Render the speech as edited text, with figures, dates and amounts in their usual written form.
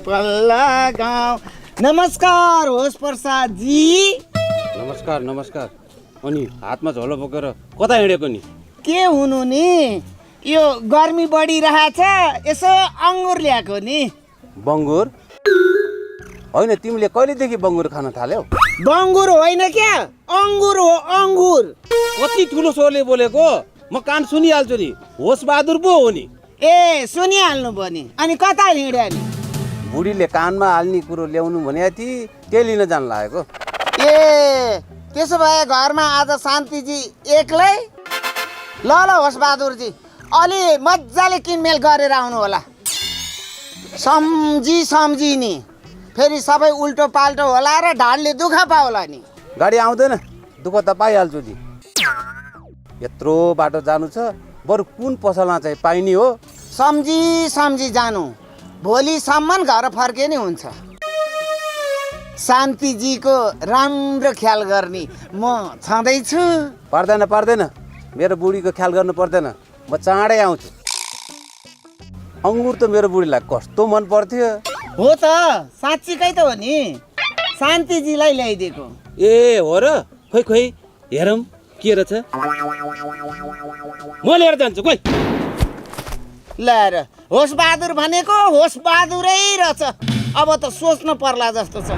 पल्ला गाउँ। नमस्कार होस् प्रसाद जी। नमस्कार नमस्कार। अनि हातमा झोलो बोकेर कता हिँडेको नि? के हुनु नि, यो गर्मी बढिरहेछ, यसो अङ्गुर ल्याएको नि। बङ्गुर? होइन, तिमीले कहिलेदेखि बङ्गुर खान थाल्यौ? बङ्गुर होइन क्या, अङ्गुर हो अङ्गुर। कति ठुलो स्वरले बोलेको, म कान सुनिहाल्छु नि। होस बहादुर पो हो नि? ए सुनिहाल्नु भयो नि, अनि कता हिँड्यो नि? बुढीले कानमा हाल्ने कुरो ल्याउनु भनेको थिए, त्यही लिन जान लागेको। ए त्यसो भए घरमा आज शान्तिजी एक्लै? ल ल होस् बहादुरजी, अलि मजाले किनमेल गरेर आउनु होला। सम्झी नि, फेरि सबै उल्टो पाल्टो होला र ढाडले दुःख पाउला नि। गाडी आउँदैन, दुःख त पाइहाल्छु नि। यत्रो बाटो जानु छ, बरु कुन पसलमा चाहिँ पाइने हो? सम्झी जानु, भोलिसम्म घर फर्के नि हुन्छ। शान्तिजीको राम्रो ख्याल गर्ने म छँदैछु। पर्दैन, मेरो बुढीको ख्याल गर्नु पर्दैन, म चाँडै आउँछु। अङ्गुर त मेरो बुढीलाई कस्तो मन पर्थ्यो। हो त, साँच्चीकै त हो नि, शान्तिजीलाई ल्याइदिएको। ए हो र? खोइ हेरौँ के रहेछ। म लिएर जान्छु, खोइ। ल्याएर होस् बहादुर भनेको होस् बहादुरै रहेछ। अब त सोच्नु पर्ला जस्तो छ।